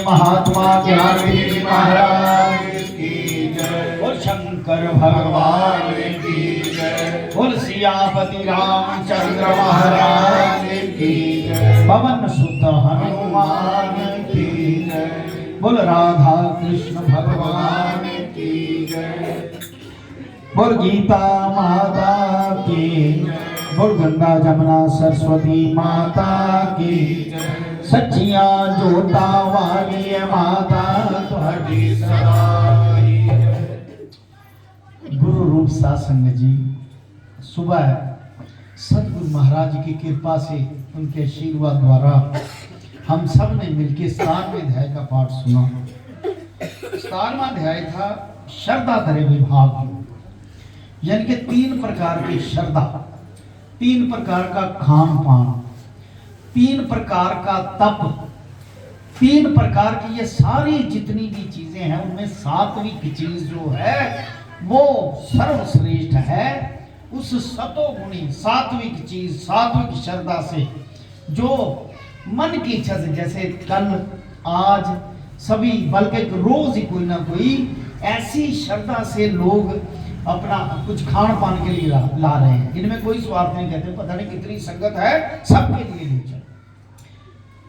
महात्मा ज्ञानी महाराज की जय। बोल शंकर भगवान की जय। बोल सियापति रामचंद्र महाराज की जय। पवन सुत हनुमान की जय। बोल राधा कृष्ण भगवान की जय। बोल गीता माता की जय। बोल गंगा जमुना सरस्वती माता की जय। सच्चिया जोता वाली माता तुम्हारी सदाई। गुरु रूप सत्संग जी सुबह सतगुरु महाराज की कृपा से उनके आशीर्वाद द्वारा हम सब ने मिलकर 17वें अध्याय का पाठ सुना। 17वां अध्याय था श्रद्धा धरे विभाग, यानी कि 3 प्रकार की श्रद्धा, 3 प्रकार का खान पान, 3 प्रकार का तप, 3 प्रकार की ये सारी जितनी भी चीजें हैं उनमें सात्विक चीज जो है वो सर्वश्रेष्ठ है। उस सतोगुणी सात्विक चीज, सात्विक श्रद्धा से जो मन की इच्छा से, जैसे कल आज सभी बल्कि रोज ही कोई ना कोई ऐसी श्रद्धा से लोग अपना कुछ खान पान के लिए ला रहे हैं। इनमें कोई स्वार्थ नहीं, कहते पता नहीं कितनी संगत है, सबके लिए ले चलो,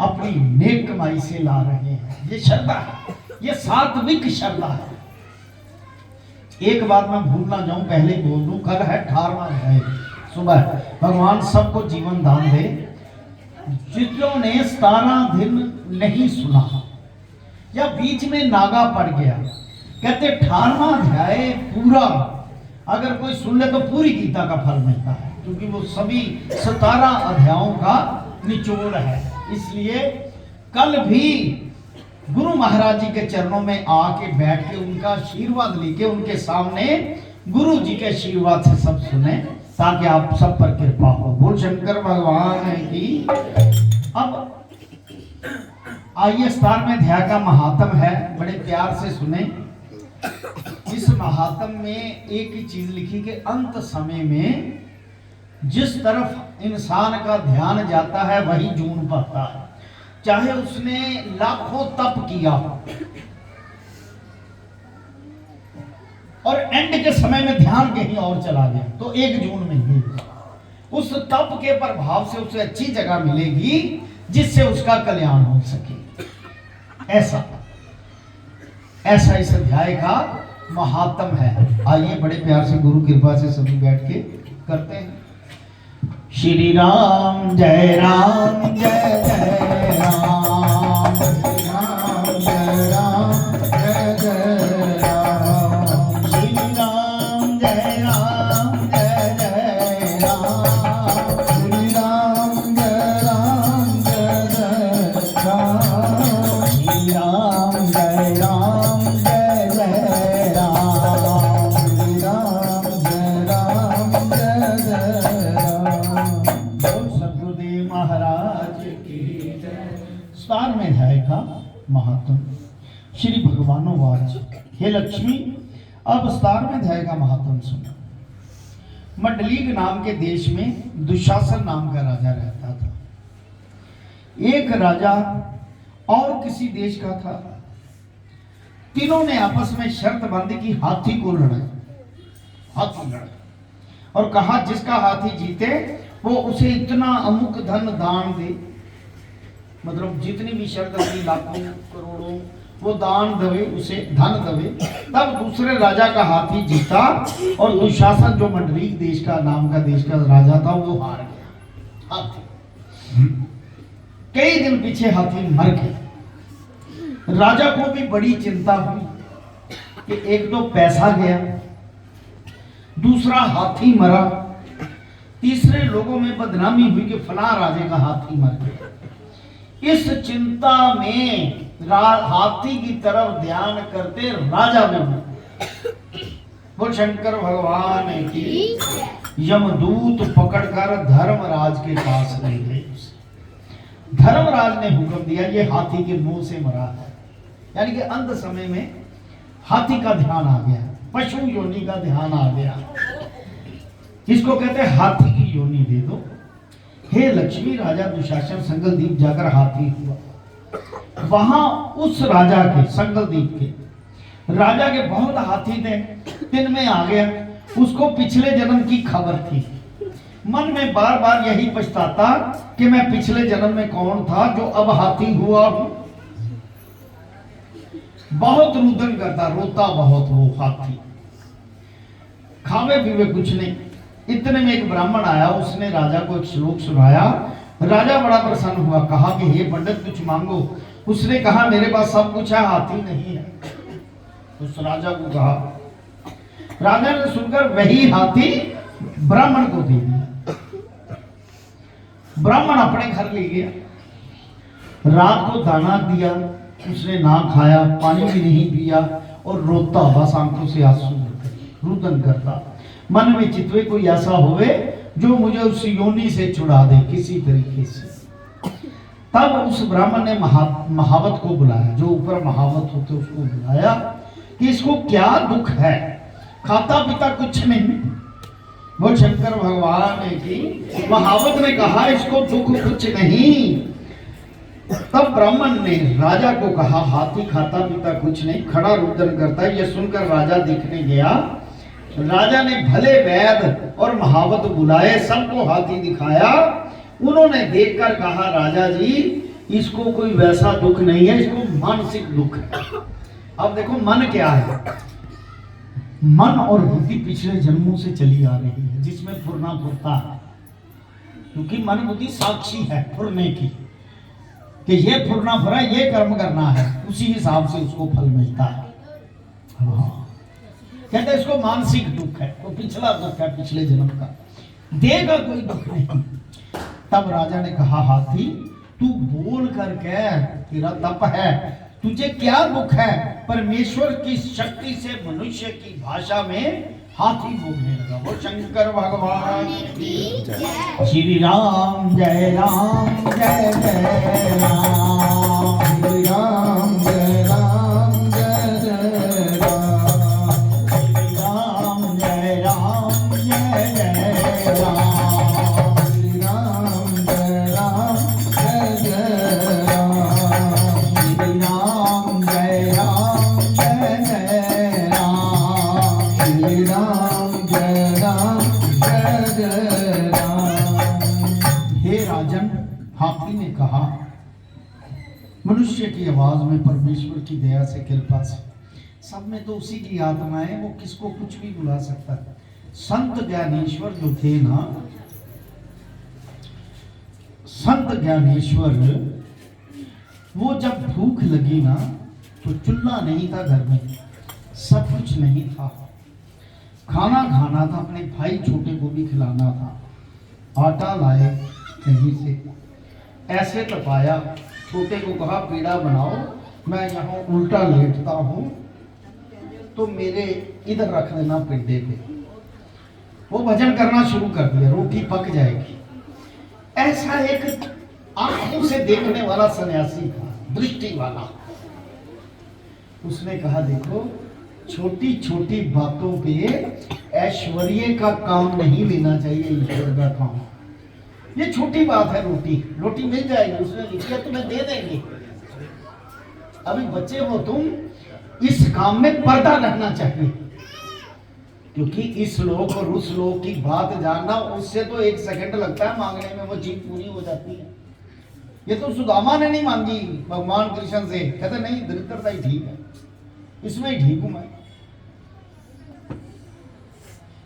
अपनी नेक कमाई से ला रहे हैं। ये श्रद्धा है, ये सात्विक श्रद्धा है। एक बात मैं भूल ना जाऊं, पहले बोल दूं, कल है 18वां अध्याय। सुबह भगवान सबको जीवन दान दे। जिन्होंने 17 दिन नहीं सुना या बीच में नागा पड़ गया, कहते 18वां अध्याय पूरा अगर कोई सुन ले तो पूरी गीता का फल मिलता है, क्योंकि वो सभी 17 अध्यायों का निचोड़ है। इसलिए कल भी गुरु महाराज जी के चरणों में आके बैठ के उनका आशीर्वाद लेके उनके सामने गुरु जी के आशीर्वाद से सब सुने, ताकि आप सब पर कृपा हो। बोल शंकर भगवान की। अब आइए 17वें अध्याय का महात्म है, बड़े प्यार से सुने। इस महात्म में एक ही चीज लिखी कि अंत समय में जिस तरफ इंसान का ध्यान जाता है वही जून पाता है, चाहे उसने लाखों तप किया और एंड के समय में ध्यान कहीं और चला गया तो 1 जून में ही उस तप के प्रभाव से उसे अच्छी जगह मिलेगी जिससे उसका कल्याण हो सके। ऐसा ऐसा इस अध्याय का महात्म है। आइए बड़े प्यार से गुरु कृपा से सभी बैठ के करते हैं। श्री राम जय राम जय जय राम, श्री राम जय राम जय जय राम, श्री राम जय राम जय जय राम, श्री राम जय राम जय जय राम, श्री राम जय राम जय जय राम, श्री राम जय राम जय जय राम। बोल सद्गुरुदेव महाराज की जय। 17वें अध्याय का महात्म। श्री भगवानोवाच, हे लक्ष्मी, अब 17वें अध्याय का महात्म सुनो। मंडलीक नाम के देश में दुशासन नाम का राजा रहता था। एक राजा और किसी देश का था। तीनों ने आपस में शर्त बांधी कि हाथी को लड़े, हाथी लड़े, और कहा जिसका हाथी जीते वो उसे इतना अमुक धन दान दे, मतलब जितनी भी शर्त लगी, लाखों करोड़ों, वो दान दवे, उसे धन दवे। तब दूसरे राजा का हाथी जीता और दुशासन जो मंडलीक देश का नाम का देश का राजा था वो हार गया। हाथी कई दिन पीछे हाथी मर गया। राजा को भी बड़ी चिंता हुई कि एक तो पैसा गया, दूसरा हाथी मरा, तीसरे लोगों में बदनामी हुई कि फला राजे का हाथी मर गया। इस चिंता में हाथी की तरफ ध्यान करते राजा में वो शंकर भगवान की यमदूत पकड़कर धर्मराज के पास ले गए। धर्मराज ने हुक्म दिया ये हाथी के मुंह से मरा है, यानी कि अंत समय में हाथी का ध्यान आ गया, पशु योनि का ध्यान आ गया। इसको कहते हैं हाथी की योनि दे दो। हे लक्ष्मी, राजा दुशासन संगलदीप जाकर हाथी हुआ। वहां उस राजा के, संगलदीप के राजा के बहुत हाथी थे, दिन में आ गया। उसको पिछले जन्म की खबर थी। मन में बार बार यही पछताता कि मैं पिछले जन्म में कौन था जो अब हाथी हुआ हूं। बहुत रुदन करता, रोता बहुत वो हाथी, खावे पीवे कुछ नहीं। इतने में एक ब्राह्मण आया, उसने राजा को एक श्लोक सुनाया। राजा बड़ा प्रसन्न हुआ, कहा कि हे पंडित कुछ मांगो। उसने कहा मेरे पास सब कुछ है, हाथी नहीं है। उस राजा को कहा, राजा ने सुनकर वही हाथी ब्राह्मण को दे दिया। ब्राह्मण अपने घर ले गया, रात को दाना दिया, उसने ना खाया, पानी भी नहीं पिया और रोता, बस आंखों से आंसू रुदन करता। मन में चितवे कोई ऐसा होवे जो मुझे उस योनि से छुड़ा दे किसी तरीके से। तब उस ब्राह्मण ने महावत को बुलाया, जो ऊपर महावत होते उसको बुलाया कि इसको क्या दुख है। खाता पीता कुछ नहीं। वो शंकर भगवान की महावत ने कहा इसको दुख कुछ नहीं। तब ब्राह्मण ने राजा को कहा हाथी खाता पीता कुछ नहीं, खड़ा रुदन करता है। यह सुनकर राजा देखने गया। राजा ने भले वैद और महावत बुलाए, सबको हाथी दिखाया। उन्होंने देखकर कहा राजा जी इसको कोई वैसा दुख नहीं है, इसको मानसिक दुख है। अब देखो मन क्या है, मन और बुद्धि पिछले जन्मों से चली आ रही है, जिसमें फुरना फुरता है, क्योंकि मन बुद्धि साक्षी है फुरने की, कि ये फुरना फुरा ये कर्म करना है, उसी हिसाब से उसको फल मिलता है। कहते हैं इसको मानसिक दुख है, वो पिछला दुख है, पिछले जन्म का, देगा कोई दुख नहीं। तब राजा ने कहा हाथी तू बोल कर कह, तेरा तप है, तुझे क्या दुख है। परमेश्वर की शक्ति से मनुष्य की भाषा में हाथी बोलने लगा। वो शंकर भगवान की जय। श्री राम जय राम जय जय राम, श्री राम जय राम जय जय राम, श्री राम जय राम जय जय राम, श्री राम जय राम जय जय राम, श्री राम जय राम जय जय राम, श्री राम जय राम जय जय राम। हे राजन, हाथी ने कहा मनुष्य की आवाज में परमेश्वर की दया से, कृपा से, सब में तो उसी की आत्मा है, वो किसको कुछ भी बुला सकता है। संत ज्ञानेश्वर जो थे ना, संत ज्ञानेश्वर, वो जब भूख लगी ना तो चूल्हा नहीं था घर में, सब कुछ नहीं था, खाना खाना था, अपने भाई छोटे को भी खिलाना था। आटा लाए कहीं से, ऐसे तपाया, छोटे को कहा पीड़ा बनाओ, मैं यहाँ उल्टा लेटता हूँ तो मेरे इधर रख देना पिंडे पे। वो भजन करना शुरू कर दिया, रोटी पक जाएगी। ऐसा एक आंखों से देखने वाला सन्यासी था, दृष्टि वाला। उसने कहा देखो, छोटी छोटी बातों पे ऐश्वर्य का काम नहीं लेना चाहिए, ईश्वर का काम। ये छोटी बात है, रोटी रोटी मिल जाएगी, उसने लिखा तुम्हें दे देंगे, अभी बच्चे हो तुम, इस काम में पर्दा रहना चाहिए। क्योंकि इस लोक और उस लोक की बात जानना, उससे तो 1 सेकंड लगता है मांगने में, वो चीज पूरी हो जाती है। ये तो सुदामा ने नहीं मांगी भगवान कृष्ण से, कहते नहीं दरिद्रता ही ठीक है, इसमें ही ठीक हूं मैं।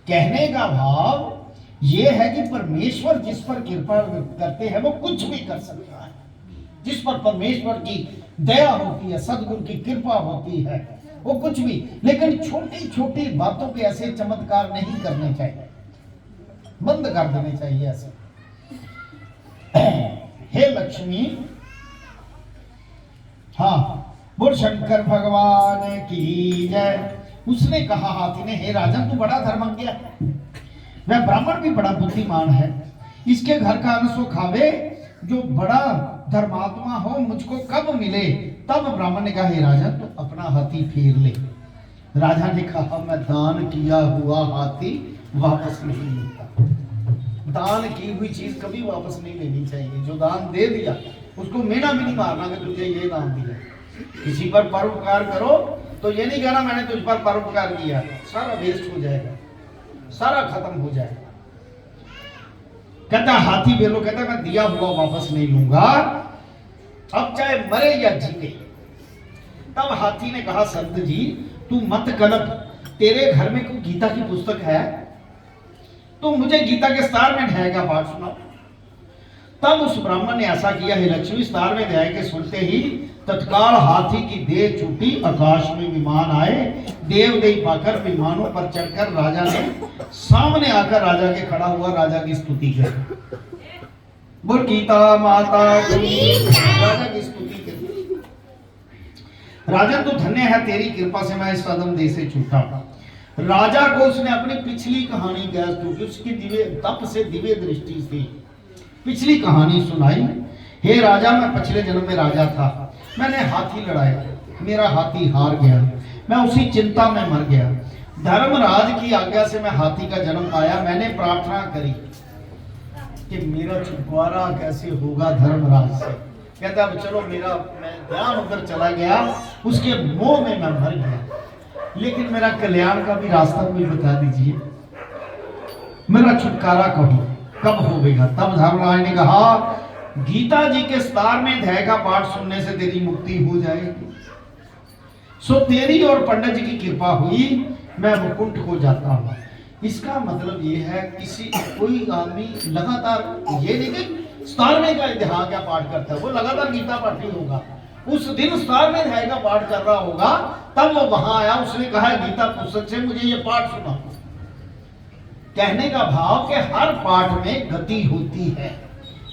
कहने का भाव ये है कि परमेश्वर जिस पर कृपा करते हैं वो कुछ भी कर सकता है। जिस पर परमेश्वर की दया होती है, सदगुरु की कृपा होती है, वो कुछ भी, लेकिन छोटी छोटी बातों पे ऐसे चमत्कार नहीं करने चाहिए, बंद कर देने चाहिए ऐसे। हे लक्ष्मी, हाँ बोल शंकर भगवान की जय। उसने कहा हाथी ने, हे राजन तू बड़ा धर्मज्ञ है, वह ब्राह्मण भी बड़ा बुद्धिमान है, इसके घर का अन्न सो खावे, जो बड़ा धर्मात्मा हो मुझको कब मिले। तब ब्राह्मण ने कहा, हे राजन तू अपना हाथी फेर ले। राजा ने कहा, मैं दान किया हुआ हाथी वापस नहीं लेता। दान की हुई चीज कभी वापस नहीं लेनी चाहिए। जो दान दे दिया उसको मेना भी नहीं मारना कि तुझे ये दान दिया। किसी पर परोपकार करो तो ये नहीं कहना मैंने तुझ पर परोपकार किया, सारा वेस्ट हो जाएगा, सारा खत्म हो जाएगा। कहता हाथी बेलो, कहता मैं दिया हुआ वापस नहीं लूंगा, अब चाहे मरे या जीते। तब हाथी ने कहा, संत जी तू मत कलप, तेरे घर में कोई गीता की पुस्तक है तो मुझे गीता के स्तार में अध्याय का पाठ सुनाओ। तब उस ब्राह्मण ने ऐसा किया, हे लक्ष्मी, स्तार में अध्याय के सुनते ही तत्काल हाथी की देह छूटी, आकाश में विमान आए, देवदेव पाकर विमानों पर चढ़कर राजा ने सामने आकर राजा के खड़ा हुआ, राजा की स्तुति कर, बोल गीता माता की, राजा की स्तुति कर। राजन तू धन्य है, तेरी कृपा से मैं इस अदम देह से छूटा। राजा को उसने अपनी पिछली कहानी कहा, क्योंकि उसकी दिव्य तप से दिव्य दृष्टि से पिछली कहानी सुनाई। हे राजा, मैं पिछले जन्म में राजा था, मैंने हाथी लड़ाया, मेरा हाथी हार गया, मैं उसी चिंता में मर गया। धर्मराज की आज्ञा से मैं हाथी का जन्म पाया। मैंने प्रार्थना करी कि मेरा छुटकारा कैसे होगा धर्मराज से। कहता अब चलो, मेरा मैं ध्यान उधर चला गया, उसके मोह में मैं मर गया, लेकिन मेरा कल्याण का भी रास्ता कोई बता दीजिए, मेरा छुटकारा कब होगा। तब धर्मराज ने कहा, गीता जी के स्तार में अध्याय का पाठ सुनने से तेरी मुक्ति हो जाएगी। सो तेरी और पंडित जी की कृपा हुई, मैं वैकुंठ को जाता हूँ। इसका मतलब ये है, कोई आदमी लगातार ये नहीं कि स्तार में का अध्याय का पाठ करता है, वो लगातार गीता पाठ ही होगा। उस दिन स्तार में अध्याय का पाठ कर रहा होगा, तब वो वहां आया, उसने कहा गीता पुस्तक से मुझे ये पाठ सुना। कहने का भाव कि हर पाठ में गति होती है,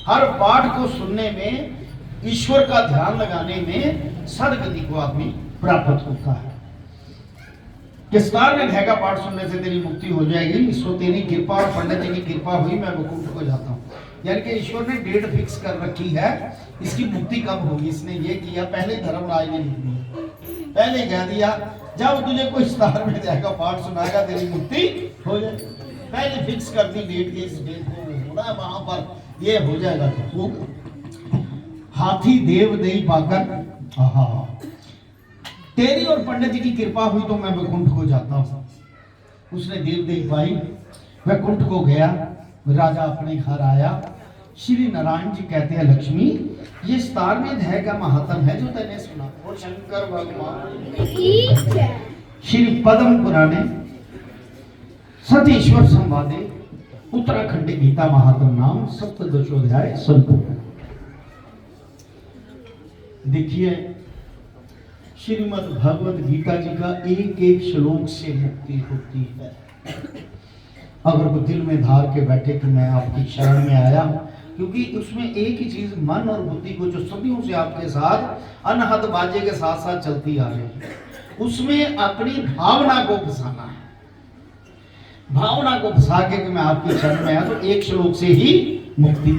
हर पाठ को सुनने में, ईश्वर का ध्यान लगाने में सदगति को आदमी प्राप्त होता है। किस्तार में अध्याय का पाठ सुनने से तेरी मुक्ति हो जाएगी। सो तेरी कृपा और पंडित जी की कृपा हुई, मैं वैकुंठ को जाता हूँ। यानी कि ईश्वर ने डेट फिक्स कर रखी है, इसकी मुक्ति कब होगी। इसने ये किया, पहले धर्मराज ने लिख दिया, पहले कह दिया जब तुझे कोई स्तार में अध्याय का पाठ सुनाएगा तेरी मुक्ति हो जाएगी। पहले फिक्स कर दी डेट, इस डेट को होना है वहां पर, ये हो जाएगा तो होगा। हाथी देव देही पाकर, तेरी और पंडित जी की कृपा हुई तो मैं वैकुंठ को जाता हूँ। उसने देव देही पाई, वैकुंठ को गया, राजा अपने घर आया। श्री नारायण जी कहते हैं, लक्ष्मी ये स्तारमें अध्याय का महात्म है जो तैने सुना। और शंकर भगवान श्री पद्म पुराणे सतीश्वर संवादे उत्तराखंड गीता महात्म नाम सप्तदशोध्याय संपूर्ण। देखिए श्रीमद् भगवत गीता जी का एक एक श्लोक से मुक्ति होती है। अगर वो दिल में धार के बैठे कि मैं आपकी शरण में आया हूं, क्योंकि उसमें एक ही चीज मन और बुद्धि को जो सदियों से आपके साथ अनहद बाजे के साथ साथ चलती आ रही है, उसमें अपनी भावना को फंसाना है। भावना को फंसा के कि मैं आपकी शरण में आया, तो एक श्लोक से ही मुक्ति।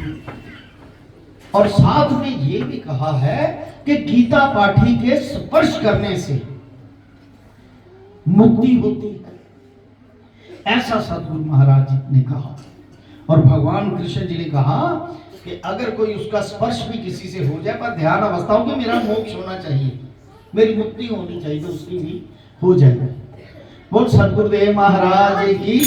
और साथ में ये भी कहा है कि गीता पाठी के स्पर्श करने से मुक्ति होती है, ऐसा सतगुरु महाराज जी ने कहा। और भगवान कृष्ण जी ने कहा कि अगर कोई उसका स्पर्श भी किसी से हो जाए, पर ध्यान अवस्था हो कि मेरा मोक्ष होना चाहिए, मेरी मुक्ति होनी चाहिए, तो उसकी भी हो जाए। बोल सतगुरुदेव महाराज की।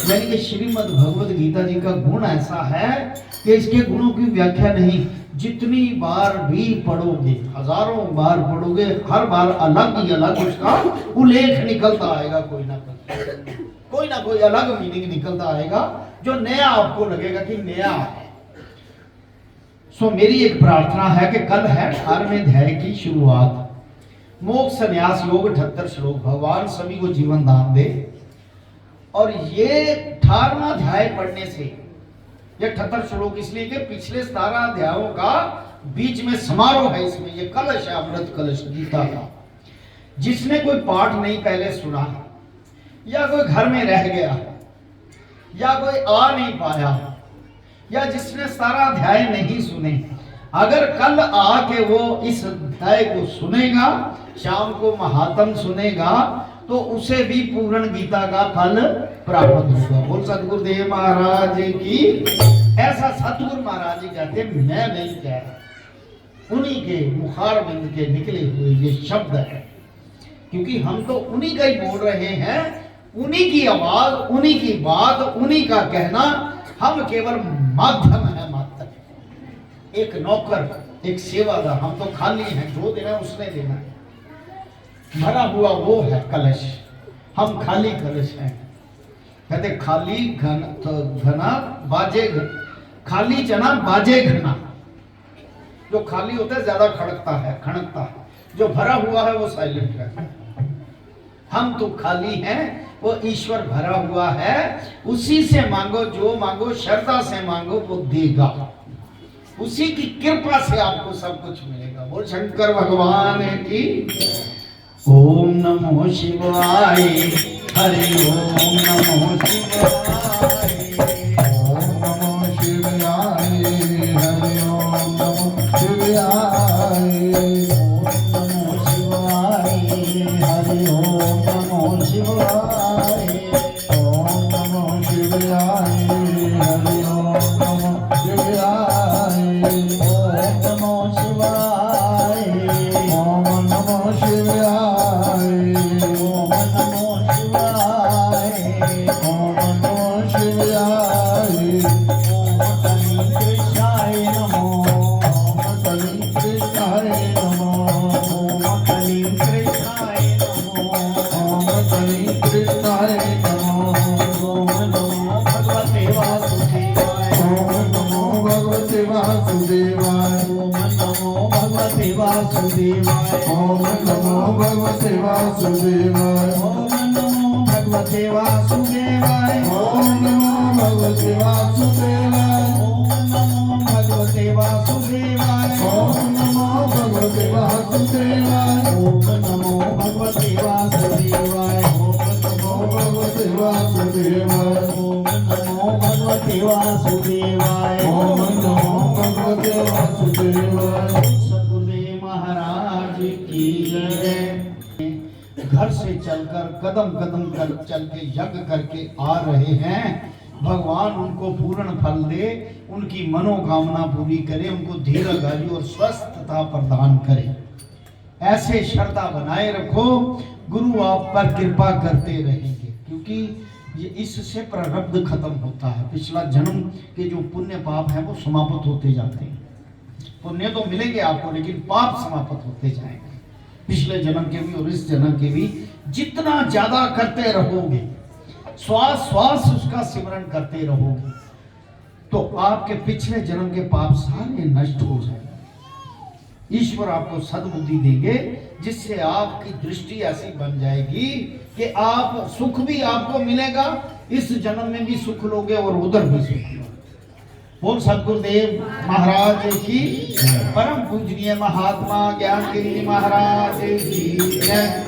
यानी कि श्रीमद् भगवत गीता जी का गुण ऐसा है कि इसके गुणों की व्याख्या नहीं, जितनी बार भी पढ़ोगे, हजारों बार पढ़ोगे, हर बार अलग ही अलग उसका उल्लेख निकलता आएगा, कोई ना कोई अलग मीनिंग निकलता आएगा जो नया आपको लगेगा कि नया है। सो मेरी एक प्रार्थना है कि कल है 18वें अध्याय की शुरुआत, मोक्ष संन्यास योग 78 श्लोक। भगवान सभी को जीवन दान दे। और ये 18वां अध्याय पढ़ने से, ये 78 श्लोक इसलिए कि पिछले 17 अध्यायों का बीच में समारोह है। इसमें ये कलश है, अमृत कलश गीता का। जिसने कोई पाठ नहीं पहले सुना है, या कोई घर में रह गया, या कोई आ नहीं पाया, या जिसने 17 अध्याय नहीं सुने, अगर कल आके वो इस अध्याय को सुनेगा, शाम को महात्म सुनेगा, तो उसे भी पूर्ण गीता का फल प्राप्त होगा। बोल सतगुरुदेव महाराज की। ऐसा सतगुरु महाराज जी कहते, मैं नहीं कह रहा, उन्हीं के मुखारबिंद के निकले हुए ये शब्द है। क्योंकि हम तो उन्हीं का ही बोल रहे हैं, उन्हीं की आवाज, उन्हीं की बात, उन्हीं का कहना। हम केवल माध्यम है, मात्र एक नौकर, एक सेवादार। हम तो खाली हैं, जो देना उसने देना है। भरा हुआ वो है कलश, हम खाली कलश हैं। कहते खाली घना बाजे, खाली चना बाजे घना। जो खाली होता है ज्यादा खड़कता है, खड़कता है, जो भरा हुआ है वो साइलेंट है। हम तो खाली हैं, वो ईश्वर भरा हुआ है। उसी से मांगो, जो मांगो श्रद्धा से मांगो, वो देगा। उसी की कृपा से आपको सब कुछ मिलेगा। बोल शंकर भगवान की। ओम नमो शिवाय, हरि ओम नमो शिवाय, ओम नमो शिवाय, हरि ओम नमो शिवाय, ओम नमो शिवाय, हरि ओम नमो शिवाय, ओम नमो शिवाय, हरि ओम नमो शिवाय, ओम नमो शिवाय, ओम नमो शिवाय, ओम नमो शिवाय, ओम नमो शिवाय, ओम कली कृष्णाय नमो, ओम कली कृष्णाय नमो, ओम कली कृष्णाय नमो, ओम कली कृष्णाय नमो, ओम नमो भगवते वासुदेवाय, ओम नमो भगवते वासुदेवाय, ओम नमो भगवते वासुदेवाय, ओम नमो भगवते वासुदेवाय, ओम नमो भगवते वासुदेवाय, ओम नमो भगवते वासुदेवाय, ओम नमो भगवते वासुदेवाय, ओम नमो भगवते वासुदेवाय, ओम नमो भगवते वासुदेवाय, ओम नमो भगवते वासुदेवाय, ओम नमो भगवते वासुदेवाय, ओम नमो भगवते वासुदेवाय। सतगुरुदेव महाराज की जय। घर से चलकर कदम कदम कर चल के यज्ञ करके आ रहे हैं। भगवान उनको पूर्ण फल दे, उनकी मनोकामना पूरी करे, उनको दीर्घायु और स्वस्थता प्रदान करे। ऐसे श्रद्धा बनाए रखो, गुरु आप पर कृपा करते रहेंगे। क्योंकि ये इससे प्रारब्ध खत्म होता है। पिछला जन्म के जो पुण्य पाप है वो समाप्त होते जाते हैं। पुण्य तो मिलेंगे आपको, लेकिन पाप समाप्त होते जाएंगे, पिछले जन्म के भी और इस जन्म के भी। जितना ज्यादा करते रहोगे, श्वास श्वास उसका सिमरन करते रहोगे, तो आपके पिछले जन्म के पाप सारे नष्ट हो जाएंगे। ईश्वर आपको सद्बुद्धि देंगे, जिससे आपकी दृष्टि ऐसी बन जाएगी कि आप सुख भी आपको मिलेगा, इस जन्म में भी सुख लोगे और उधर भी सुख लोगे। बोल सद्गुरुदेव महाराज की, परम पूजनीय महात्मा ज्ञान गिरी महाराज की जय।